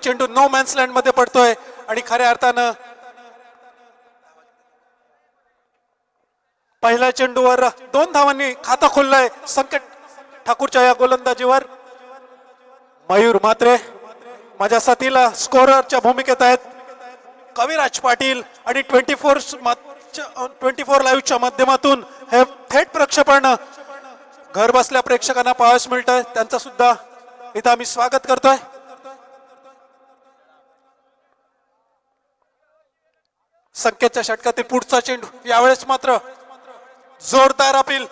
चेंडू no man's land मध्ये पडतोय आणि खऱ्या अर्थानं पहिल्या चेंडूवर 2 धावांनी खातं खोललंय संकेत ठाकूरच्या या गोलंदाजीवर. मयूर म्हात्रे माझ्या साथीला स्कोररच्या भूमिकेत आहेत. कविराज पाटील आणि 24 लाईव्हच्या माध्यमातून हे थेट प्रक्षेपण घर बसल्या प्रेक्षकांना पाहायला मिळतंय. त्यांचं सुद्धा इथं आम्ही स्वागत करतोय. संकेतच्या षटकातील पुढचा चेंडू यावेळेस मात्र जोरदार अपील.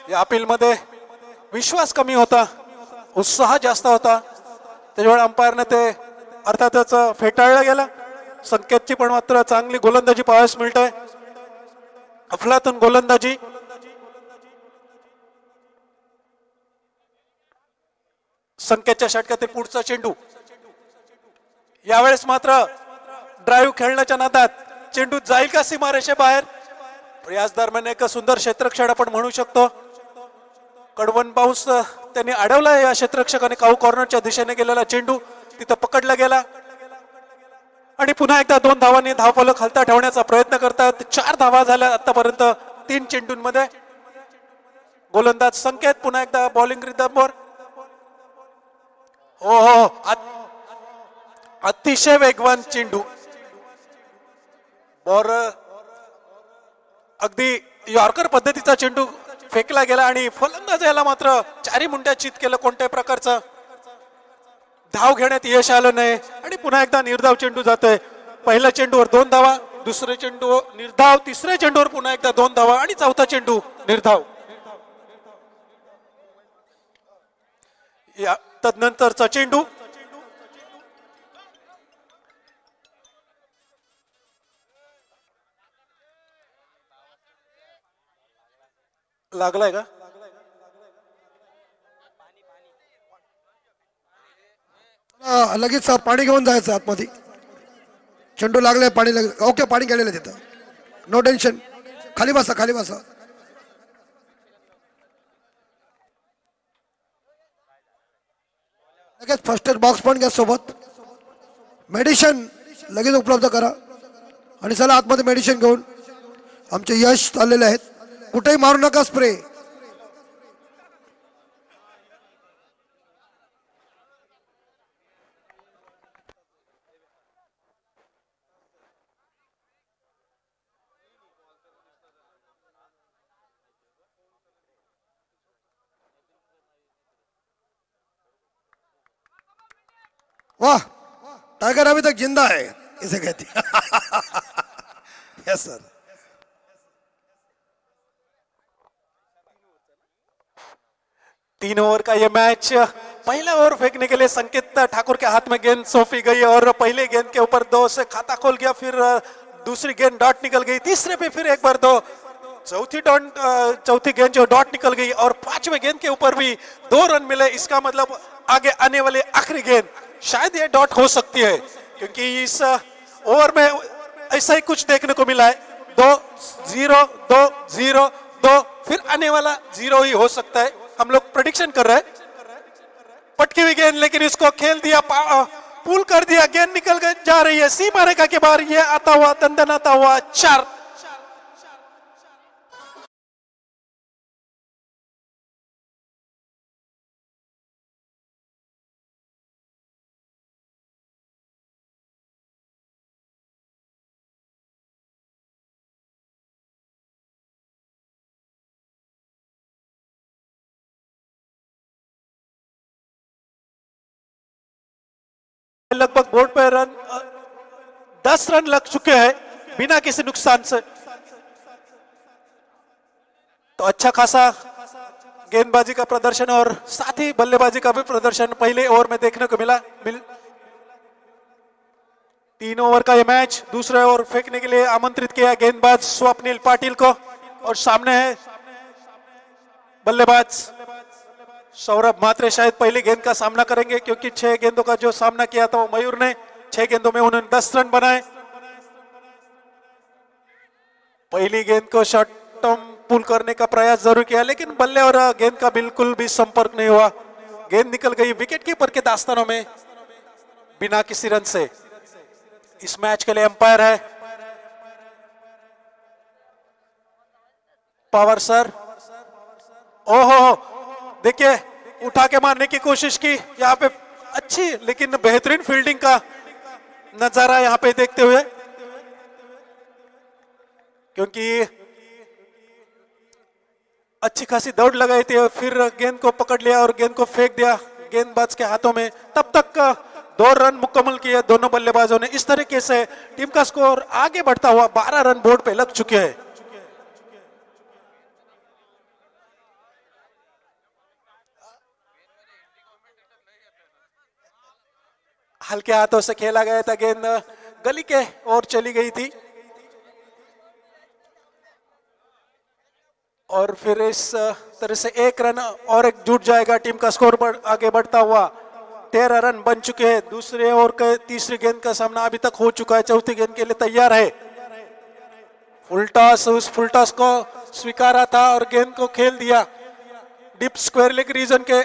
या अपील मध्ये विश्वास कमी होता, उत्साह जास्त होता, त्याच्यामुळे अंपायरने ते अर्थातच फेटाळलं गेलं. संकेतची पण मात्र चांगली गोलंदाजी पाहायला मिळते, अफलातून गोलंदाजी. संकेतच्या षटकातील पुढचा चेंडू यावेळेस मात्र ड्राईव्ह खेळण्याच्या नादात चेंडू जाईल का सीमारेषेबाहेर. याच दरम्यान एक सुंदर क्षेत्ररक्षण आपण म्हणू शकतो. कडवण बाउन्स त्यांनी अडवला. या क्षेत्ररक्षकाने काऊ कॉर्नरच्या दिशेने गेलेला चेंडू तिथं पकडला गेला आणि पुन्हा एकदा 2 धावांनी धावफलक हलता ठेवण्याचा प्रयत्न करतात. 4 धावा झाल्या आतापर्यंत 3 चेंडूंमध्ये. गोलंदाज संकेत पुन्हा एकदा बॉलिंग रिदमवर. हो अतिशय वेगवान चेंडू. बॉल अगदी यॉर्कर पद्धतीचा चेंडू फेकला गेला आणि फलंदाजाला मात्र 4 मुंड्या चित केलं. कोणत्याही प्रकारचं धाव घेण्यात यश आलं नाही आणि पुन्हा एकदा निर्धाव चेंडू जातोय. पहिल्या चेंडूवर 2 धावा, दुसरे चेंडू निर्धाव, तिसऱ्या चेंडूवर पुन्हा एकदा 2 धावा आणि चौथा चेंडू निर्धाव. या तदनंतरचा चेंडू लागलाय का? लगेच पाणी घेऊन जायचं आतमध्ये. चेंडू लागलाय, पाणी लागलं. ओके, पाणी गेलेलं तिथं, नो टेन्शन. खाली बसा, खाली बसा. लगेच फर्स्ट एड बॉक्स पण घ्या सोबत. मेडिसिन लगेच उपलब्ध करा आणि चला आतमध्ये मेडिसिन घेऊन. आमचे यश चाललेले आहेत. कुठेही मारू नका स्प्रे. वाह, टाइगर अभी तक जिंदा है इसे कहती है. Yes sir. 3 ओवर का ये मैच. पहला ओवर फेंकने के लिए संकेत ठाकुर के हाथ में गेंद सौंपी गई और पहले गेंद के ऊपर 2 से खाता खोल गया. फिर दूसरी गेंद डॉट निकल गई. तीसरे पे फिर एक बार 2. चौथी गेंद जो डॉट निकल गई और 5वें गेंद के ऊपर भी 2 रन मिले. इसका मतलब आगे आने वाली आखिरी गेंद शायद ये डॉट हो सकती है, क्योंकि इस ओवर में ऐसा ही कुछ देखने को मिला है. 2-0 2-0 2, फिर आने वाला 0 ही हो सकता है. हम लोग प्रेडिक्शन कर रहे हैं. पटकी हुई गेंद, लेकिन इसको खेल दिया, पुल कर दिया. गेंद निकल जा रही है सीमा रेखा के बाहर. ये आता हुआ दंदनाता हुआ 4. लगभग बोर्ड पर रन 10 रन लग चुके हैं बिना किसी नुकसान से. तो अच्छा खासा गेंदबाजी का प्रदर्शन और साथ ही बल्लेबाजी का भी प्रदर्शन पहले ओवर में देखने को मिला. 3 ओवर का ये मैच. दूसरे ओवर फेंकने के लिए आमंत्रित किया गेंदबाज स्वप्निल पाटिल को और सामने है बल्लेबाज सौरभ म्हात्रे. शायद पहली गेंद का सामना करेंगे, क्योंकि 6 गेंदों का जो सामना किया था वो मयूर ने. 6 गेंदों में उन्होंने 10 रन बनाए. पहली गेंद को शॉर्ट टर्म पुल करने का प्रयास जरूर किया, लेकिन बल्ले और गेंद का बिल्कुल भी संपर्क नहीं हुआ. गेंद निकल गई विकेट कीपर के दास्तानों में. बिना किसी रन से। इस मैच के लिए अंपायर है पवार सर। ओहो, देखिए उठा के मारने की कोशिश की यहाँ पे, अच्छी लेकिन बेहतरीन फील्डिंग का नजारा यहाँ पे देखते हुए, क्योंकि अच्छी खासी दौड़ लगाई थी, फिर गेंद को पकड़ लिया और गेंद को फेंक दिया गेंदबाज के हाथों में। तब तक 2 रन मुकम्मल किए दोनों बल्लेबाजों ने। इस तरीके से टीम का स्कोर आगे बढ़ता हुआ 12 रन बोर्ड पे लग चुके हैं। हल्के हाथों से खेला गया था, गेंद गली के ओर चली गई थी और फिर इस तरह से 1 रन और एक जुट जाएगा। टीम का स्कोर आगे बढ़ता हुआ 13 रन बन चुके हैं। दूसरे ओवर के तीसरी गेंद का सामना अभी तक हो चुका है, चौथी गेंद के लिए तैयार है। फुल टॉस, उस फुल टॉस को स्वीकारा था और गेंद को खेल दिया डीप स्क्वायर लेग रीजन के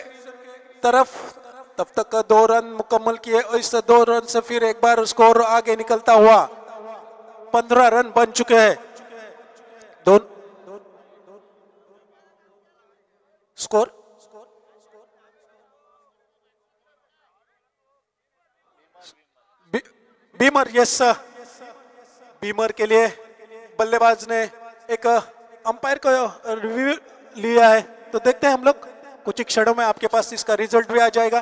तरफ। तब तक 2 रन मुकम्मल किए और इस 2 रन से फिर एक बार स्कोर आगे निकलता हुआ 15 रन बन चुके हैं। स्कोर बीमर, यस बीमर के लिए बल्लेबाज ने एक अंपायर को रिव्यू लिया है, तो देखते हैं हम लोग। कुछ ही क्षणों में आपके पास इसका रिजल्ट भी आ जाएगा।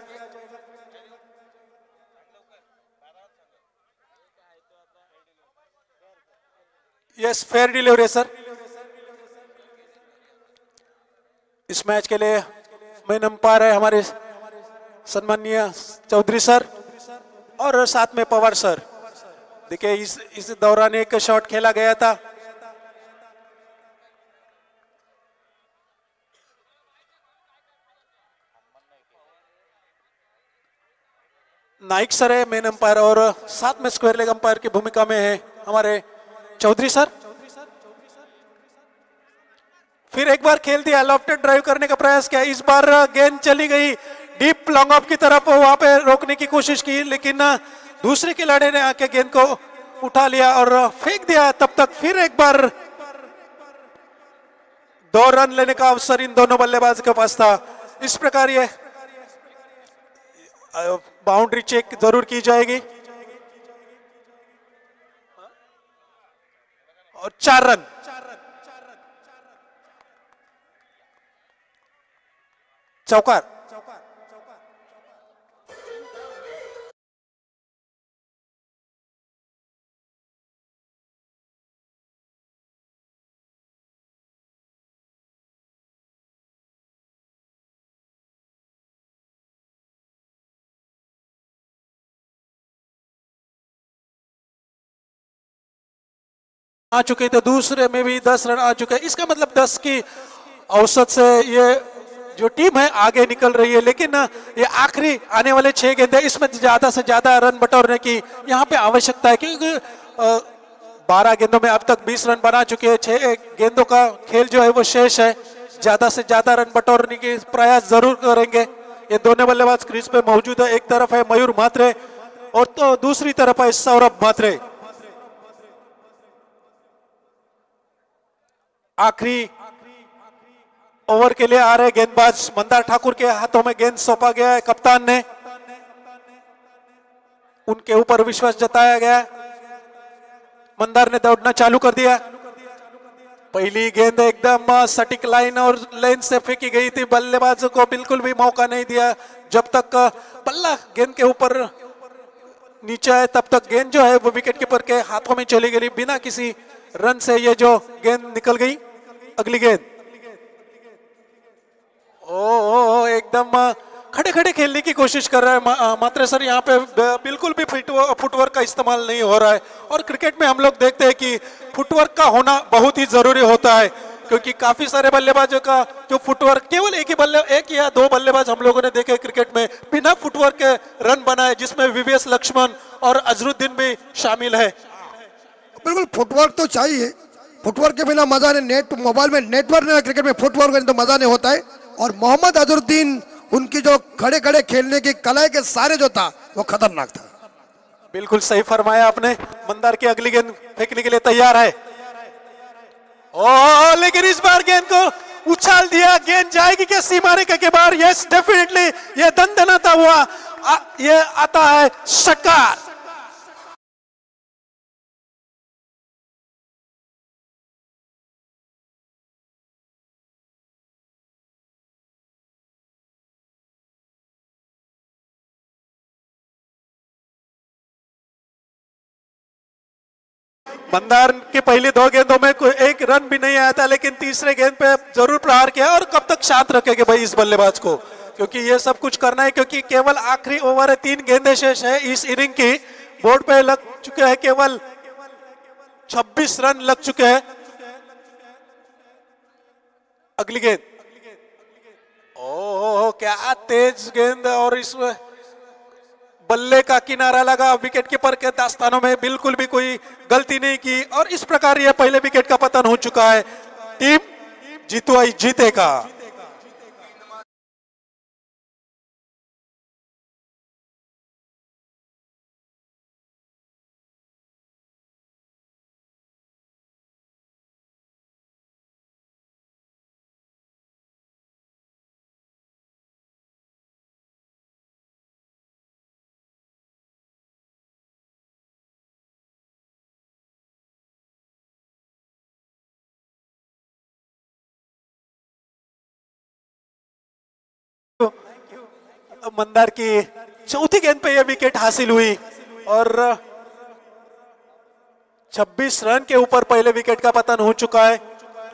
Yes, fair delivery sir. इस मैच के लिए मेन अंपायर है हमारे सम्माननीय चौधरी सर और साथ में पवार सर। देखिए इस दौरान एक शॉट खेला गया था, नाइक सर है मेन अंपायर और साथ में स्क्वायर लेग अंपायर की भूमिका में है हमारे चौधरी सर। फिर एक बार खेल दिया, लॉफ्टेड ड्राइव करने का प्रयास किया। इस बार गेंद चली गई डीप लॉन्ग ऑफ की तरफ, वहां पे रोकने की कोशिश की लेकिन दूसरे खिलाड़ी ने आके गेंद को उठा लिया और फेंक दिया। तब तक फिर एक बार 2 रन लेने का अवसर इन दोनों बल्लेबाज के पास था। इस प्रकार ये बाउंड्री चेक जरूर की जाएगी और 4 रन। चौकार। आ चुके थे, दूसरे में भी 10 रन आ चुके हैं। इसका मतलब 10 की औसत से ये जो टीम है आगे निकल रही है, लेकिन ये आखिरी आने वाले 6 गेंद है, इसमें ज्यादा से ज्यादा रन बटोरने की यहाँ पे आवश्यकता है, क्योंकि 12 गेंदों में अब तक 20 रन बना चुके हैं। 6 गेंदों का खेल जो है वो शेष है, ज्यादा से ज्यादा रन बटोरने की प्रयास जरूर करेंगे। ये दोनों बल्लेबाज क्रीज पे मौजूद है। एक तरफ है मयूर म्हात्रे और तो दूसरी तरफ है सौरभ म्हात्रे। आखिरी ओवर के लिए आ रहे गेंदबाज मंदार ठाकुर के हाथों में गेंद सौंपा गया है। कप्तान ने उनके ऊपर विश्वास जताया गया है। मंदार ने दौड़ना चालू कर दिया। पहली गेंद एकदम सटीक लाइन और लेंथ से फेंकी गई थी, बल्लेबाज को बिल्कुल भी मौका नहीं दिया। जब तक बल्ला गेंद के ऊपर नीचे है तब तक गेंद जो है वो विकेट कीपर के हाथों में चली गई। बिना किसी रन से ये जो गेंद निकल गई। अगली गेंद ओ एकदम खड़े खड़े खेलने की कोशिश कर रहा है म्हात्रे सर। यहाँ पे बिल्कुल भी फुटवर्क का इस्तेमाल नहीं हो रहा है, और क्रिकेट में हम लोग देखते हैं कि फुटवर्क का होना बहुत ही जरूरी होता है, क्योंकि काफी सारे बल्लेबाजों का जो फुटवर्क, केवल एक या 2 बल्लेबाज हम लोगों ने देखे क्रिकेट में बिना फुटवर्क के रन बनाए, जिसमें वीवीएस लक्ष्मण और अजरुद्दीन भी शामिल है। बिल्कुल फुटवर्क तो चाहिए, फुटवर्क के बिना मजा नहीं। नेट मोबाइल में नेटवर्क नहीं, क्रिकेट में फुटवर्क नहीं तो मजा नहीं होता है। और मोहम्मद अजरुद्दीन, उनकी जो खड़े खड़े खेलने की कला के सारे जो था वो खतरनाक था। बिल्कुल सही फरमाया आपने। मंदार की अगली गेंद फेंकने के लिए तैयार है। ओ लेकिन इस बार गेंद को उछाल दिया, गेंद जाएगी क्या सीमा रेखा के बाहर? यस डेफिनेटली, ये दंदनाता हुआ ये आता है षटकार। मंदार के पहले 2 गेंदों में कोई एक रन भी नहीं आया था, लेकिन तीसरे गेंद पे जरूर प्रहार किया। और कब तक शांत रखेंगे भाई इस बल्लेबाज को, क्योंकि ये सब कुछ करना है, क्योंकि केवल आखिरी ओवर है, 3 गेंदें शेष है इस इनिंग की। बोर्ड पे लग चुके हैं केवल 26 रन लग चुके हैं। अगली गेंद, ओह क्या तेज गेंद, और इसमें बल्ले का किनारा लगा। विकेट कीपर के दास्तानों में बिल्कुल भी कोई गलती नहीं की, और इस प्रकार यह पहले विकेट का पतन हो चुका है। टीम जीतो जीतेगा। मंदार की चौथी गेंद पे यह विकेट हासिल हुई, और 26 रन के ऊपर पहले विकेट का पतन हो चुका है।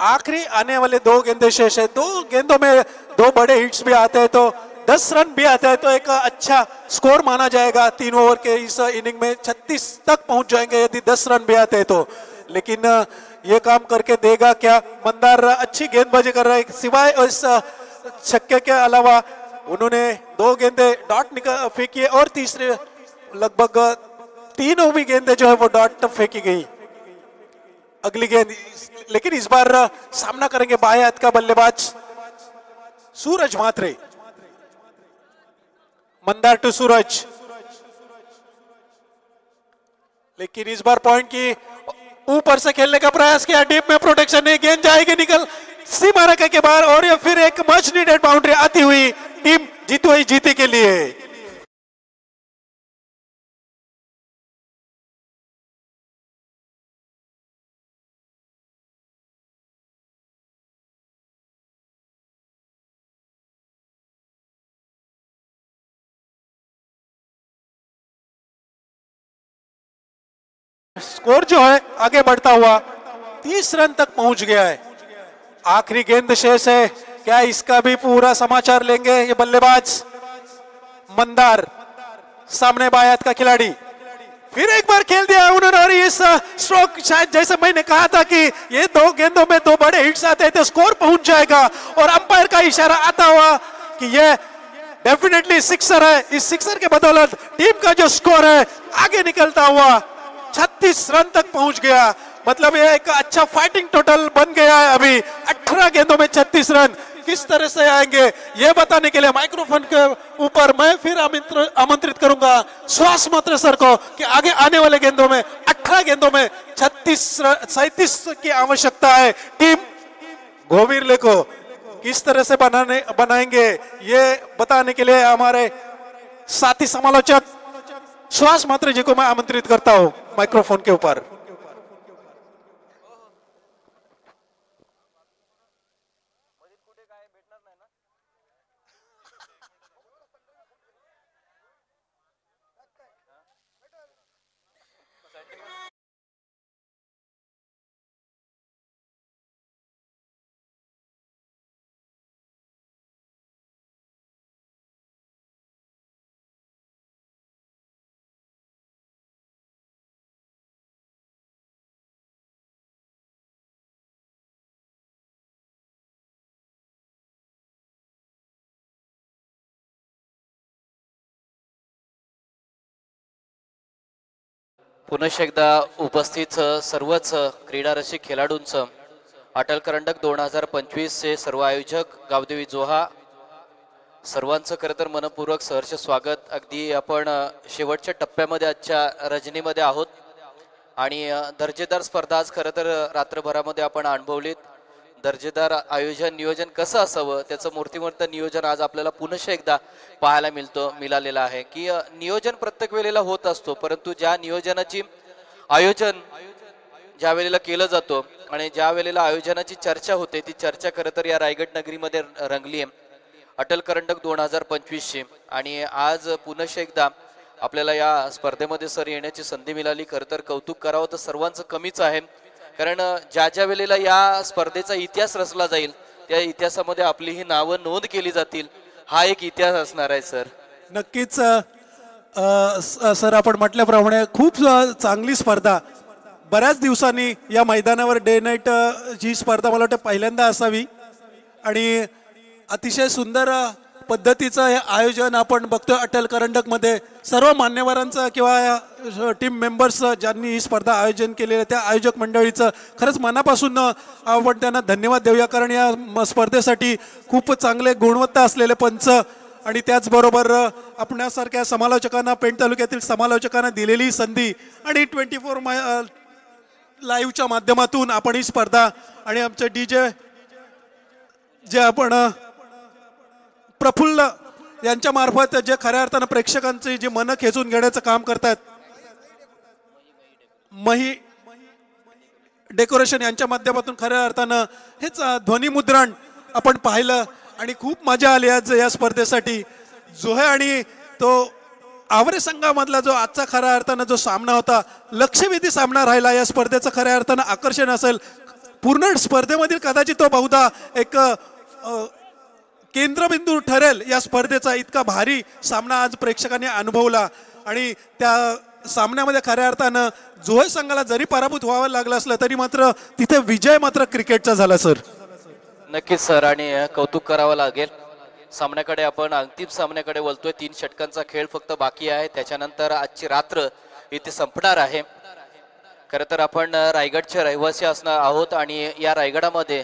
आखिरी आने वाले 2 गेंदें शेष है। 2 गेंदों में 2 बड़े हिट्स भी आते हैं तो 10 रन भी आते हैं तो एक अच्छा स्कोर माना जाएगा। 3 ओवर के इस इनिंग में 36 तक पहुंच जाएंगे यदि 10 रन भी आते हैं तो। लेकिन ये काम करके देगा क्या? मंदार अच्छी गेंदबाजी कर रहा है, सिवाय इस छक्के के अलावा उन्होंने 2 गेंदे डॉट निकाल फेंकी है, और तीसरे लगभग 3 भी गेंदे जो है वो डॉट फेंकी गई। अगली गेंद, लेकिन इस बार सामना करेंगे बाएं हाथ का बल्लेबाज सूरज म्हात्रे। मंदार टू सूरज, लेकिन इस बार पॉइंट की ऊपर से खेलने का प्रयास किया, डीप में प्रोटेक्शन नहीं, गेंद जाएगी निकल सीमा रेखा के बाहर, और ये फिर एक मच नीडेड बाउंड्री आती हुई टीम जीतो ही जीते के लिए। स्कोर जो है आगे बढ़ता हुआ 30 रन तक पहुंच गया है। आखिरी गेंद शेष है, क्या इसका भी पूरा समाचार लेंगे ये बल्लेबाज मंदार? सामने बाएं हाथ का खिलाड़ी फिर एक बार खेल दिया उन्होंने, और इस स्ट्रोक शायद जैसे मैंने कहा था कि ये 2 गेंदों में 2 बड़े हिट्स आते हैं तो स्कोर पहुंच जाएगा, और अंपायर का इशारा आता हुआ कि ये डेफिनेटली सिक्सर है। इस सिक्सर के बदौलत टीम का जो स्कोर है आगे निकलता हुआ 36 रन तक पहुंच गया। मतलब ये एक अच्छा फाइटिंग टोटल बन गया है। अभी 18 गेंदों में 36 रन किस तरह से आएंगे ये बताने के लिए माइक्रोफोन के ऊपर मैं फिर आमंत्रित करूंगा सुहास म्हात्रे सर को कि आगे आने वाले गेंदों में 18 गेंदों में 37 की आवश्यकता है। टीम गोविरले को किस तरह से बनाएंगे ये बताने के लिए हमारे साथी समालोचक सुहास म्हात्रे जी को मैं आमंत्रित करता हूं माइक्रोफोन के ऊपर। पुनश्च एकदा उपस्थित सर्वच क्रीडारसिक खेळाडूंचं अटल करंडक 2025 चे सर्व आयोजक गावदेवी जोहा सर्वांचं खरं तर मनपूर्वक सहर्ष स्वागत. अगदी आपण शेवटच्या टप्प्यामध्ये आजच्या रजनीमध्ये आहोत आणि दर्जेदार स्पर्धा आज खरं तर रात्रभरामध्ये आपण अनुभवलीत. दर्जेदार आयोजन नियोजन कसं असावं त्याचं मूर्तिमंत नियोजन आज आपल्याला पुनश्च एकदा पाहायला मिळालेलं आहे की नियोजन प्रत्येक वेळेला होत असतो, परंतु ज्या नियोजनाची आयोजन ज्या वेळेला केलं जातो आणि ज्या वेळेला आयोजनाची चर्चा होते ती चर्चा खरं तर या रायगड नगरीमध्ये रंगली आहे. अटल करंडक 2025 आणि आज पुनश्च एकदा आपल्याला या स्पर्धेमध्ये सर येण्याची संधी मिळाली. खरं तर कौतुक करावं तर सर्वांचं कमीच आहे, कारण ज्या ज्या वेळेला या स्पर्धेचा इतिहास रचला जाईल त्या इतिहासामध्ये आपली ही नावं नोंद केली जातील. हा एक इतिहास असणार आहे सर. नक्कीच सर आपण म्हटल्याप्रमाणे खूप चांगली स्पर्धा. बऱ्याच दिवसांनी या मैदानावर डे नाईट जी स्पर्धा मला वाटतं पहिल्यांदा असावी आणि अतिशय सुंदर पद्धतीचं हे आयोजन आपण बघतोय. अटल करंडकमध्ये सर्व मान्यवरांचं किंवा टीम मेंबर्स ज्यांनी ही स्पर्धा आयोजन केलेलं आहे त्या आयोजक मंडळीचं खरंच मनापासून आपण त्यांना धन्यवाद देऊया, कारण या स्पर्धेसाठी खूप चांगले गुणवत्ता असलेले पंच आणि त्याचबरोबर आपणासारख्या समालोचकांना, पेण तालुक्यातील समालोचकांना दिलेली संधी आणि 24 लाईव्हच्या माध्यमातून आपण ही स्पर्धा आणि आमचे DJ जे आपण प्रफुल्ल यांच्या मार्फत जे खऱ्या अर्थानं प्रेक्षकांची जी मनं खेचून घेण्याचं काम करतात, मही डेकोरेशन यांच्या माध्यमातून खऱ्या अर्थानं हेच ध्वनिमुद्रण आपण पाहिलं आणि खूप मजा आली आज या स्पर्धेसाठी. जो आहे आणि तो आवरे संघामधला जो आजचा खऱ्या अर्थानं जो सामना होता, लक्षवेधी सामना राहिला. या स्पर्धेचं खऱ्या अर्थानं आकर्षण असेल पूर्ण स्पर्धेमधील कदाचित तो बहुधा एक केंद्रबिंदू ठरेल या स्पर्धेचा. इतका भारी सामना आज प्रेक्षकांनी अनुभवला आणि त्या सामन्यामध्ये खऱ्या अर्थानं जोहे संघाला जरी पराभूत व्हावं लागलं असलं तरी मात्र तिथे विजय मात्र क्रिकेटचा झाला सर. नक्कीच सर, आणि कौतुक करावं लागेल. सामन्याकडे आपण अंतिम सामन्याकडे बोलतोय. 3 षटकांचा खेळ फक्त बाकी आहे, त्याच्यानंतर आजची रात्र इथे संपणार आहे. खरं तर आपण रायगडचे रहिवासी असणार आहोत आणि या रायगडामध्ये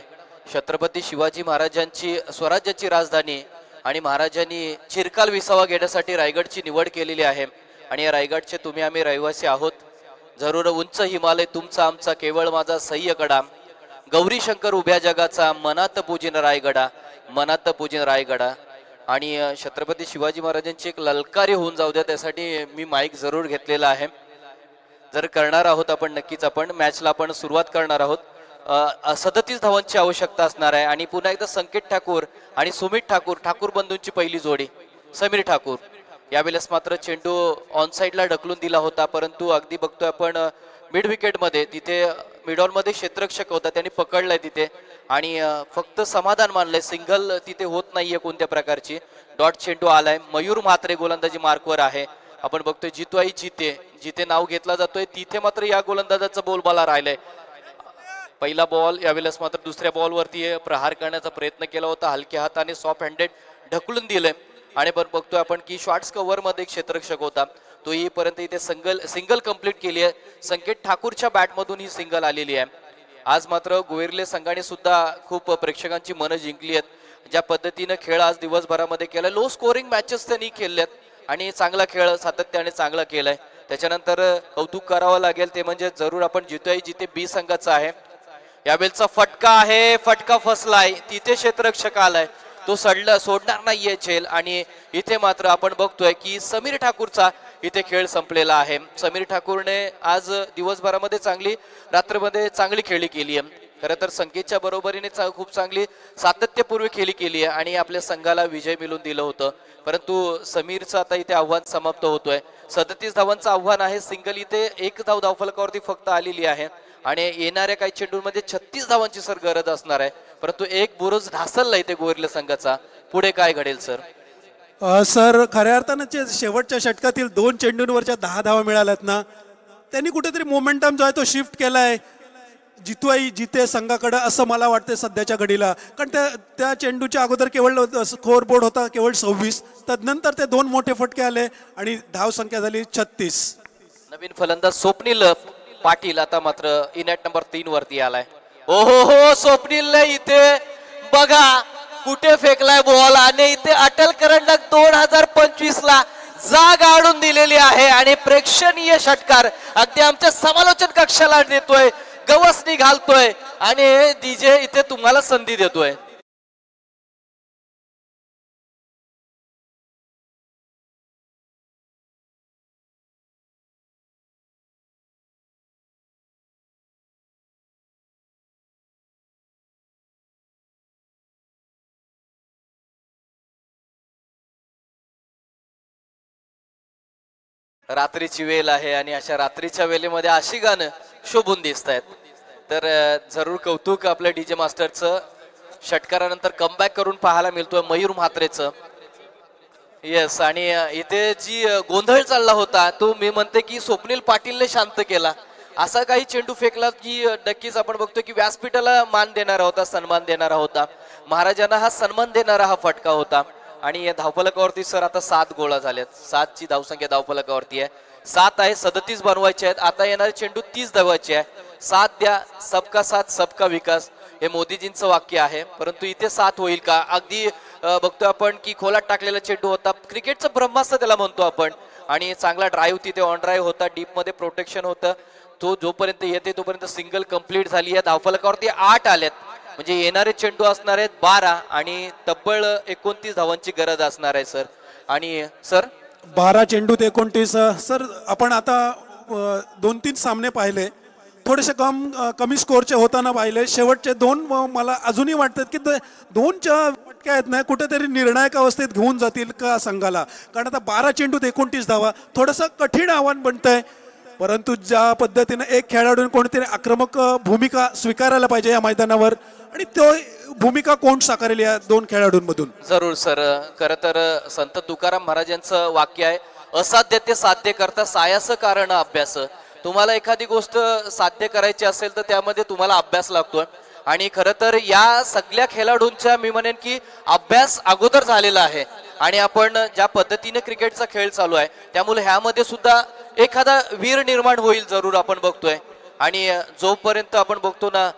छत्रपती शिवाजी महाराजांची स्वराज्याची राजधानी आणि महाराजांनी चिरकाल विसावा घेण्यासाठी रायगडची निवड केलेली आहे आणि या रायगडचे तुम्ही आम्ही रहिवासी आहोत. जरूर उंच हिमालय तुमचा आमचा, केवळ माझा सह्यकडा, गौरी शंकर उभ्या जगाचा, मनात पूजिन रायगडा, मनात पूजिन रायगडा. आणि छत्रपती शिवाजी महाराजांची एक ललकारी होऊन जाऊ द्या त्यासाठी मी माईक जरूर घेतलेला आहे. जर करणार आहोत आपण नक्कीच आपण मॅचला आपण सुरुवात करणार आहोत. 37 धावांची आवश्यकता असणार आहे आणि पुन्हा एकदा संकेत ठाकूर आणि सुमित ठाकूर, ठाकूर बंधूंची पहिली जोडी. समीर ठाकूर यावेळेस मात्र चेंडू ऑन साईडला ढकलून दिला होता, परंतु अगदी बघतोय आपण मिड विकेटमध्ये तिथे मिडॉलमध्ये क्षेत्ररक्षक होता त्यांनी पकडलाय तिथे आणि फक्त समाधान मानलंय. सिंगल तिथे होत नाहीये कोणत्या प्रकारची. डॉट चेंडू आलाय. मयूर म्हात्रे गोलंदाजी मार्कवर आहे. आपण बघतोय जितू आई जिथे नाव घेतला जातोय तिथे मात्र या गोलंदाजाचा बोलबाला राहिलाय. पहिला बॉल यावेळेस मात्र दुसऱ्या बॉलवरती प्रहार करण्याचा प्रयत्न केला होता, हलक्या हाताने सॉफ्ट हँडेड ढकलून दिले आणि बघतोय आपण की शॉर्ट्स कव्हर मध्ये एक क्षेत्ररक्षक होता तो येईपर्यंत इथे सिंगल कंप्लीट केली आहे. संकेत ठाकूरच्या बॅटमधून ही सिंगल आलेली आहे. आज मात्र गोविरले संघाने सुद्धा खूप प्रेक्षकांची मनं जिंकली आहेत. ज्या पद्धतीने खेळ आज दिवसभरामध्ये केलाय, लो स्कोरिंग मॅचेस त्यांनी केल्यात आणि चांगला खेळ सातत्याने चांगला केलाय. त्याच्यानंतर कौतुक करावं लागेल ते म्हणजे जरूर आपण जितोय जिथे बी संघाचा आहे. यावेळेचा फटका आहे, फटका फसलाय, तिथे क्षेत्ररक्षक आलाय, तो सोडणार नाहीये झेल आणि इथे मात्र आपण बघतोय की समीर ठाकूरचा इथे खेळ संपलेला आहे. समीर ठाकूरने आज दिवसभरामध्ये चांगली, रात्रमध्ये चांगली खेळी केली आहे. खरं तर संकेतच्या बरोबरीने खूप चांगली सातत्यपूर्व खेळी केली आहे आणि आपल्या संघाला विजय मिळवून दिलं होतं. परंतु समीरचं आता इथे आव्हान समाप्त होतोय. 37 धावांचं आव्हान आहे. सिंगल इथे 1 धाव धावफलकावरती फक्त आलेली आहे आणि येणाऱ्या काही चेंडूंमध्ये 36 धावांची सर गरज असणार आहे. परंतु एक बुरुज ढासलला इथे गोविरले संघाचा. पुढे काय घडेल सर? सर खऱ्या अर्थानं शेवटच्या षटकातील 2 चेंडूंवरच्या 10 धावा मिळाल्यात ना, त्यांनी कुठेतरी मोमेंटम जो आहे तो शिफ्ट केलाय जितू आई जिते संघाकडे असं मला वाटतं सध्याच्या घडीला. कारण त्या चेंडूच्या अगोदर केवळ स्कोअर बोर्ड होता केवळ 26, तदनंतर ते 2 मोठे फटके आले आणि धाव संख्या झाली 36. नवीन फलंदाज स्वप्नील पाटील आता मात्र इनॅट नंबर 3 वरती आलाय. ओहो हो, स्वप्नील इथे बघा कुठे फेकलाय बॉल आणि इथे अटल करंडक 2025 ला जाग आडून दिलेली आहे आणि प्रेक्षणीय षटकार अगदी आमच्या समालोचन कक्षाला देतोय, गवसणी घालतोय आणि डीजे इथे तुम्हाला संधी देतोय. रात्रीची वेळ आहे आणि अशा रात्रीच्या वेळेमध्ये अशी गाणं शोभून दिसत आहेत. तर जरूर कौतुक आपल्या डीजे मास्टरचं. षटकारानंतर कमबॅक करून पाहायला मिळतोय मयूर म्हात्रेचं. येस, आणि इथे जी गोंधळ चालला होता तो मी म्हणते की स्वप्नील पाटीलने शांत केला. असा काही चेंडू फेकला की नक्कीच आपण बघतोय की व्यासपीठाला मान देणारा होता, सन्मान देणारा होता, महाराजांना हा सन्मान देणारा हा फटका होता. आणि धावफलकावरती सर आता 7 गोळा झाल्यात. 7 ची धावसंख्या धावफलकावरती आहे. 7 आहे, 37 बनवायचे आहेत. आता येणारे चेंडू 30 धावायचे आहे. 7 द्या, सबका साथ सबका विकास हे मोदीजींचं वाक्य आहे. परंतु इथे 7 होईल का? अगदी बघतोय आपण की खोलात टाकलेला चेंडू होता. क्रिकेटचं ब्रह्मास्त्र त्याला म्हणतो आपण. आणि चांगला ड्राईव्ह तिथे ऑन ड्राईव्ह होता, डीप मध्ये प्रोटेक्शन होतं. तो जोपर्यंत येते तोपर्यंत सिंगल कंप्लीट झाली आहे. धावफलकावरती 8 आल्यात, म्हणजे येणारे चेंडू असणार आहेत 12 आणि तब्बल 29 धावांची गरज असणार आहे सर. आणि सर 12 चेंडूत 29. सर आपण आता 2-3 सामने पाहिले, थोडेसे कमी स्कोरचे होताना पाहिले. शेवटचे 2 मला अजूनही वाटतात की 2च्या फटक्या आहेत ना कुठेतरी निर्णायक अवस्थेत घेऊन जातील का संघाला. कारण आता 12 चेंडूत 29 धावा थोडंसं कठीण आव्हान बनतंय. परंतु ज्या पद्धतीने एक खेळाडूने कोणतरी आक्रमक भूमिका स्वीकारायला पाहिजे या मैदानावर, आणि तो भूमिका कोण साकारेल या 2 खेळाडूंमधून. जरूर सर. खरं तर संत तुकाराम महाराजांचं वाक्य आहे, असाध्य ते साध्य करता सायास कारण अभ्यास. तुम्हाला एखादी गोष्ट साध्य करायची असेल तर त्यामध्ये तुम्हाला अभ्यास लागतोय. आणि खरं तर या सगळ्या खेळाडूंचा मी म्हणेन की अभ्यास अगोदर झालेला आहे. आणि आपण ज्या पद्धतीने क्रिकेटचा खेळ चालू आहे त्यामुळे ह्यामध्ये सुद्धा एखादा वीर निर्माण होईल जरूर आपण बघतोय. आणि जोपर्यंत आपण बघतो ना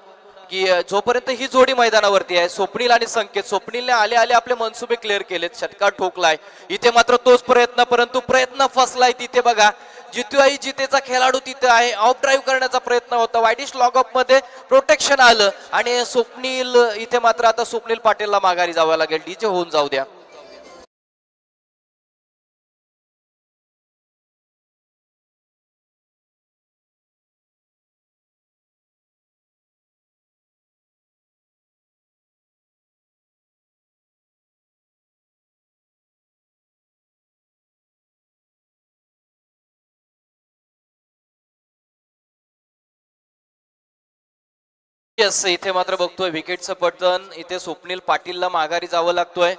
की जोपर्यंत ही जोडी मैदानावरती आहे, स्वप्नील आणि संकेत, स्वप्नीलने आले आले आपले मनसुबे क्लिअर केलेत, षटकार ठोकलाय. इथे मात्र तोच प्रयत्न, परंतु प्रयत्न फसलाय. तिथे बघा जितूआई जितेचा खेळाडू तिथे आहे, ऑफ ड्राईव्ह करण्याचा प्रयत्न होता, वाईडिश लॉग ऑफ मध्ये प्रोटेक्शन आलं आणि स्वप्नील इथे मात्र आता स्वप्नील पाटीलला माघारी जावं लागेल. डीजे होऊन जाऊ द्या. येस, इथे मात्र बघतोय विकेटचं पतन. इथे स्वप्नील पाटीलला माघारी जावं लागतोय.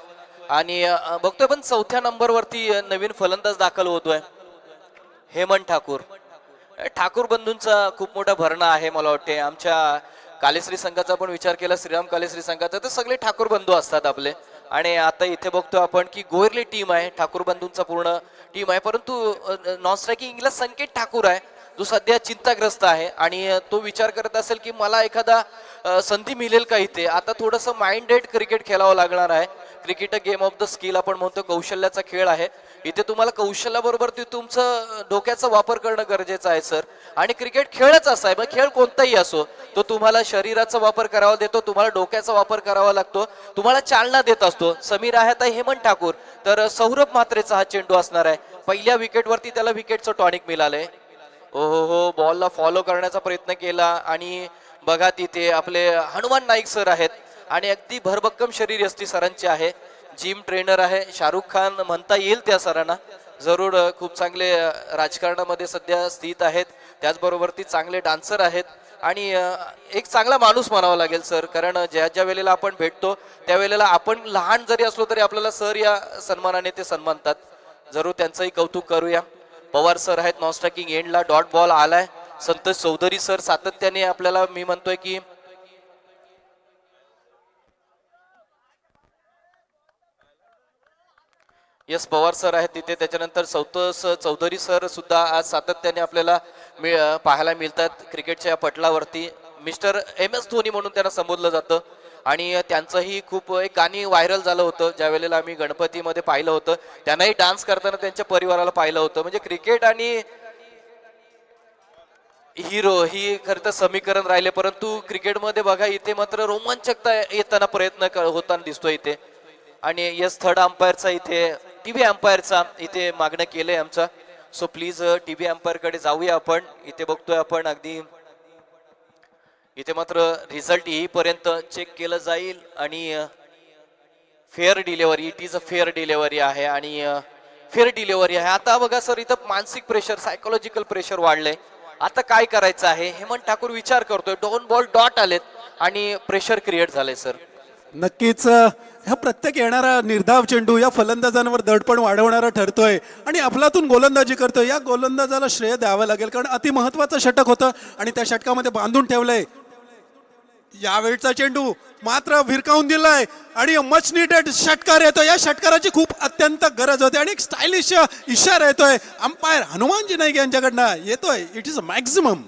आणि बघतोय पण 4थ्या नंबरवरती नवीन फलंदाज दाखल होतोय हेमंत ठाकूर. ठाकूर बंधूंचा खूप मोठा भरणा आहे. मला वाटते आमच्या कालेश्री संघाचा पण विचार केला, श्रीराम कालेश्री संघाचा, तर सगळे ठाकूर बंधू असतात आपले. आणि आता इथे बघतोय आपण की गोयरली टीम आहे, ठाकूर बंधूंचा पूर्ण टीम आहे. परंतु नॉन स्ट्रायकिंगला संकेत ठाकूर आहे जो सध्या चिंताग्रस्त आहे आणि तो विचार करत असेल की मला एखादा संधी मिळेल का इथे. आता थोडंसं माइंडेड क्रिकेट खेळावं लागणार आहे. Cricket game of the skill आपण म्हणतो, कौशल्याचा खेळ आहे. इथे तुम्हाला कौशल्याबरोबर ते तुमचं डोक्याचा वापर करणं गरजेचं आहे सर. आणि क्रिकेट खेळच असा आहे, मग खेळ कोणताही असो, तो तुम्हाला शरीराचा वापर करावा देतो, तुम्हाला डोक्याचा वापर करावा लागतो, तुम्हाला चालना देत असतो. समीर आहे आता हेमंत ठाकूर, तर सौरभ म्हात्रेचा हा चेंडू असणार आहे. पहिल्या विकेटवरती त्याला विकेटचं टॉनिक मिळालंय. हो, बॉलला फॉलो करण्याचा प्रयत्न केला आणि बघा तिथे आपले हनुमान नाईक सर आहेत आणि अगदी भरभक्कम शरीर यष्टी सरांचे आहे. जिम ट्रेनर आहे, शाहरुख खान म्हणता येईल त्या सरांना. जरूर खूप चांगले राजकारणामध्ये सध्या स्थित आहेत, त्याचबरोबर ती चांगले डान्सर आहेत आणि एक चांगला माणूस म्हणावा लागेल सर. कारण ज्या ज्या वेळेला आपण भेटतो त्यावेळेला आपण लहान जरी असलो तरी आपल्याला सर या सन्मानाने ते सन्मानतात. जरूर त्यांचंही कौतुक करूया. पवार सर आहेत नॉन स्ट्रायकिंग एंडला, डॉट बॉल आलाय. संतोष चौधरी सर सातत्याने आपल्याला मी म्हणतोय की यस पवार सर आहेत तिथे. त्याच्यानंतर संतोष चौधरी सर सुद्धा आज सातत्याने आपल्याला पाहायला मिळतात क्रिकेटच्या या पटलावरती. मिस्टर MS धोनी म्हणून त्यांना संबोधलं जातं आणि त्यांचंही खूप एक गाणी व्हायरल झालं होतं ज्या वेळेला आम्ही गणपतीमध्ये पाहिलं होतं. त्यांनाही डान्स करताना त्यांच्या परिवाराला पाहिलं होतं. म्हणजे क्रिकेट आणि हिरो ही खरं तर समीकरण राहिले, परंतु क्रिकेटमध्ये बघा इथे मात्र रोमांचकता येताना प्रयत्न होताना दिसतोय इथे. आणि यस थर्ड अंपायरचा इथे टीव्ही अंपायरचा इथे मागणं केलंय आमचा. सो प्लीज टीव्ही अंपायर कडे जाऊया आपण. इथे बघतोय आपण अगदी इथे मात्र रिझल्ट येईपर्यंत चेक केलं जाईल आणि fair delivery, it is a fair delivery आहे आणि फेअर डिलेव्हरी आहे. आता बघा सर इथं मानसिक प्रेशर, सायकोलॉजिकल प्रेशर वाढलंय. आता काय करायचं आहे हेमंत ठाकूर विचार करतोय. 2 बॉल डॉट आलेत आणि प्रेशर क्रिएट झालंय सर. नक्कीच ह्या प्रत्येक येणारा निर्धाव चेंडू या फलंदाजांवर दडपण वाढवणारा ठरतोय आणि आपलातून गोलंदाजी करतोय. या गोलंदाजाला श्रेय द्यावं लागेल कारण अति महत्वाचं षटक होतं आणि त्या षटकामध्ये बांधून ठेवलंय. यावेळचा चेंडू मात्र भिरकावून दिलाय आणि मच नीडेड षटकार येतोय. या षटकाराची खूप अत्यंत गरज होती आणि एक स्टायलिश इशारा येतोय अंपायर हनुमानजी नाईक यांच्याकडनं येतोय. It is a maximum.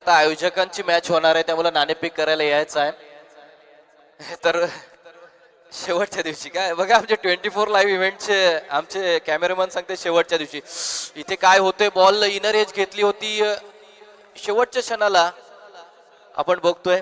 आयोजकांची मॅच होणार आहे त्यामुळे नाणेफेक करायला यायचं आहे. तर शेवटच्या दिवशी काय बघा आमचे 24 लाईव्ह इव्हेंटचे आमचे कॅमेरामॅन सांगते शेवटच्या दिवशी इथे काय होते. बॉल इनर एज घेतली होती शेवटच्या क्षणाला आपण बघतोय.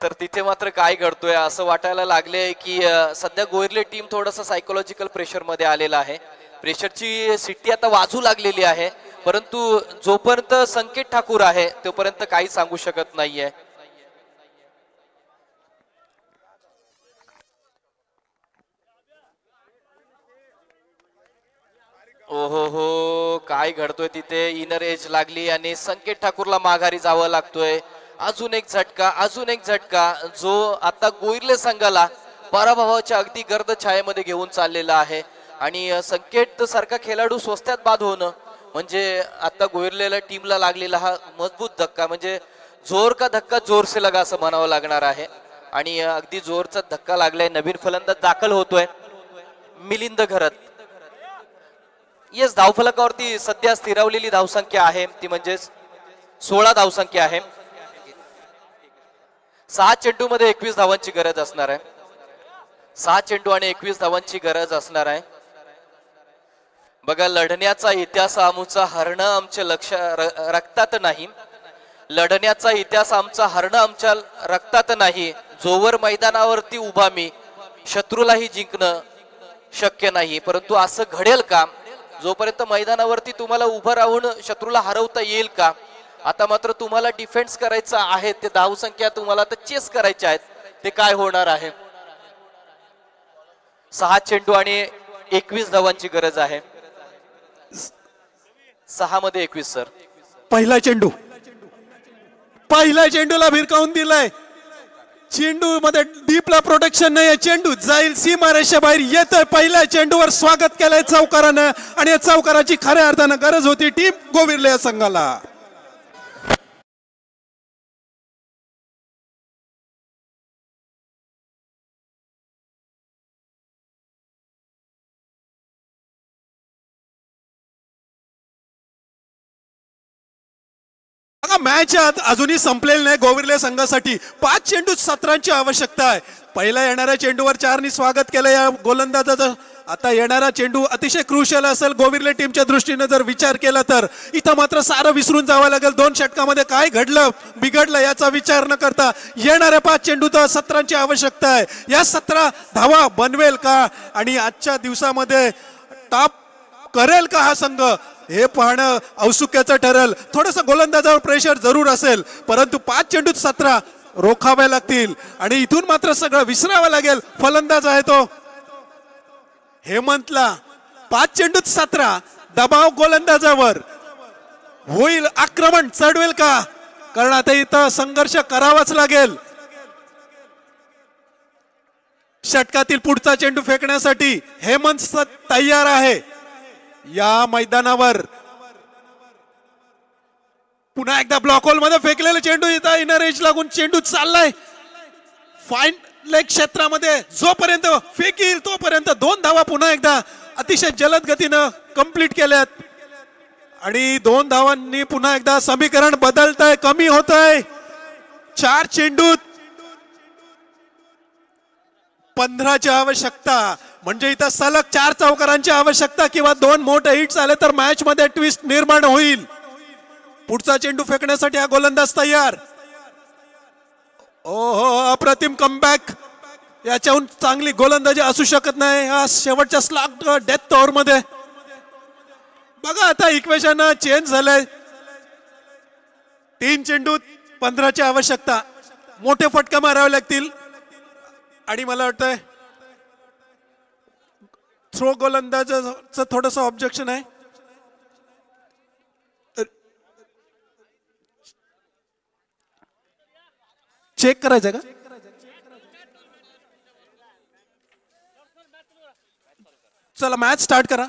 तर तिथे मात्र काय घडतोय असं वाटायला लागले की सध्या गोहिरले टीम थोडंसं सायकोलॉजिकल प्रेशर मध्ये आलेला आहे. प्रेशरची सिट्टी आता वाजू लागलेली आहे, परंतु जोपर्यंत संकेत ठाकूर आहे तोपर्यंत काही सांगू शकत नाहीये. ओहो हो काय घडतोय तिथे. इनर एज लागली आणि संकेत ठाकूरला माघारी जावं लागतोय. अजून एक झटका, अजून एक झटका जो आता गोहिरले संघाला पराभवाच्या अगदी गर्द छायेमध्ये घेऊन चाललेला आहे. आणि संकेत सारखा खेळाडू स्वस्त्यात बाद होणं म्हणजे आता गोहिरलेल्या टीमला लागलेला हा मजबूत धक्का. म्हणजे जोर का धक्का जोर से लगा असं म्हणावं लागणार आहे. आणि अगदी जोरचा धक्का लागलाय. नवीन फलंदाज दाखल होतोय मिलिंद घरत. येस धावफलकावरती सध्या स्थिरावलेली धावसंख्या आहे ती म्हणजे 16 धावसंख्या आहे. 6 चेंडू मध्ये 21 धावांची गरज असणार आहे. 6 चेंडू आणि 21 धावांची गरज असणार आहे. बघा लढण्याचा इतिहास आमचा हरणं आमच्या रक्तात नाही. लढण्याचा इतिहास आमचा हरणं आमच्या रक्तात नाही. जोवर मैदानावरती उभा मी शत्रूलाही जिंकणं शक्य नाही. परंतु असं घडेल का जोपर्यंत मैदानावरती तुम्हाला उभं राहून शत्रूला हरवता येईल का. आता मात्र तुम्हाला डिफेन्स करायचा आहे. ते धावसंख्या तुम्हाला तर चेस करायच्या आहेत. ते काय होणार आहे. 6 चेंडू आणि 21 धावांची गरज आहे. 6 मध्ये 21 सर. पहिला चेंडूला भिरकावून दिलाय. चेंडू मध्ये डीपला प्रोटेक्शन नाही. चेंडू जाईल सीमारेषा बाहेर येतोय. पहिल्या चेंडूवर स्वागत केलंय चौकारानं आणि या चौकाराची खऱ्या अर्थानं गरज होती टीम गोविरले या संघाला. मॅच अजूनही संपलेली नाही गोविरले संघासाठी. 5 चेंडू 17 रनची आवश्यकता आहे. पहिल्या येणाऱ्या चेंडूवर 4 नी स्वागत केलं या गोलंदाजाचं. आता येणारा चेंडू अतिशय क्रुशियल असेल गोविरले टीमच्या दृष्टीने जर विचार केला तर. इथं मात्र सारं विसरून जावं लागेल. 2 षटकामध्ये काय घडलं बिघडलं याचा विचार न करता येणाऱ्या 5 चेंडू तर 17 रनची आवश्यकता आहे. या 17 धावा बनवेल का आणि आजच्या दिवसामध्ये टॉप करेल का हा संघ हे पाहणं औत्सुक्याचं ठरेल. थोडंसं गोलंदाजावर प्रेशर जरूर असेल परंतु 5 चेंडूत 17 रोखावे लागतील आणि इथून मात्र सगळं विसरावं लागेल. फलंदाज आहे तो हेमंतला. 5 चेंडूत 17 दबाव गोलंदाजावर. होईल आक्रमण चढवेल का कारण आता इथं संघर्ष करावाच लागेल. षटकातील पुढचा चेंडू फेकण्यासाठी हेमंत तयार आहे. या मैदानावर पुन्हा एकदा ब्लॉक होल मध्ये फेकलेला चेंडू इथं इनर एज लागून चेंडू चाललाय फाईन लेग क्षेत्रामध्ये, जोपर्यंत फेकील तोपर्यंत 2 धावा पुन्हा एकदा अतिशय जलद गतीनं कंप्लीट केल्यात आणि 2 धावांनी पुन्हा एकदा समीकरण बदलतंय, कमी होतंय. 4 चेंडूत 15ची आवश्यकता, म्हणजे इथं सलग 4 चौकारांची आवश्यकता किंवा 2 मोठे हिट्स आले तर मॅच मध्ये ट्विस्ट निर्माण होईल. पुढचा चेंडू फेकण्यासाठी हा गोलंदाज तयार. ओहो, अप्रतिम कमबॅक, याच्याहून चांगली गोलंदाजी असू शकत नाही हा शेवटच्या स्लॅग डेथ ओव्हर मध्ये. बघा आता इक्वेशन चेंज झालंय. 3 चेंडूत 15ची आवश्यकता, मोठे फटका मारावे लागतील आणि मला वाटतंय थ्रो गोलंदाजाचं थोडंसं ऑब्जेक्शन आहे. चेक करायचं का? चला मॅच स्टार्ट करा.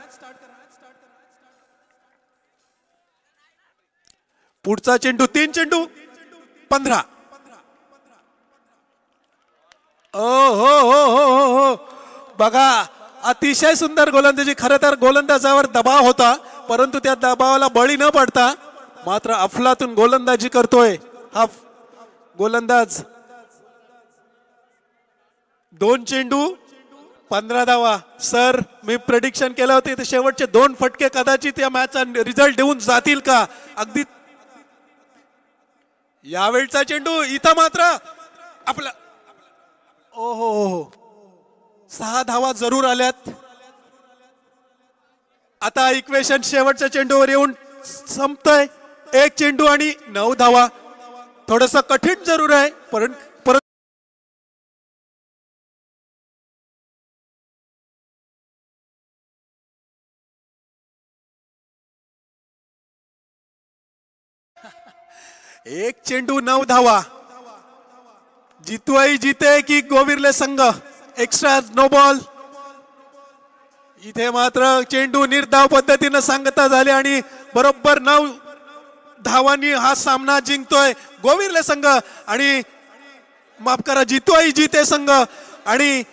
पुढचा चेंडू 3 चेंडू 15. ओ हो हो हो हो हो, बघा अतिशय सुंदर गोलंदाजी. खरं तर गोलंदाजावर दबाव होता, परंतु त्या दबावाला बळी न पडता मात्र अफलातून गोलंदाजी करतोय हा गोलंदाज. 2 चेंडू 15 धावा. सर, मी प्रेडिक्शन केलं होतं शेवटचे 2 फटके कदाचित या मॅचचा रिझल्ट देऊन जातील का? अगदी यावेळचा चेंडू इथं मात्र आपला ओहो 6 धावा जरूर आल्यात. आता इक्वेशन शेवटच्या चेंडूवर येऊन संपतंय. 1 चेंडू आणि 9 धावा. थोडस कठीण जरूर आहे, परंतु एक चेंडू 9 धावा. जितवाई जीते की गोविरले संघ. Extra no ball. इथे मात्र चेंडू निर्धाव पद्धतीने सांगता झाले आणि बरोबर 9 धावांनी हा सामना जिंकतोय गोविरले संघ आणि माफ करा जितवाई जीते संघ. आणि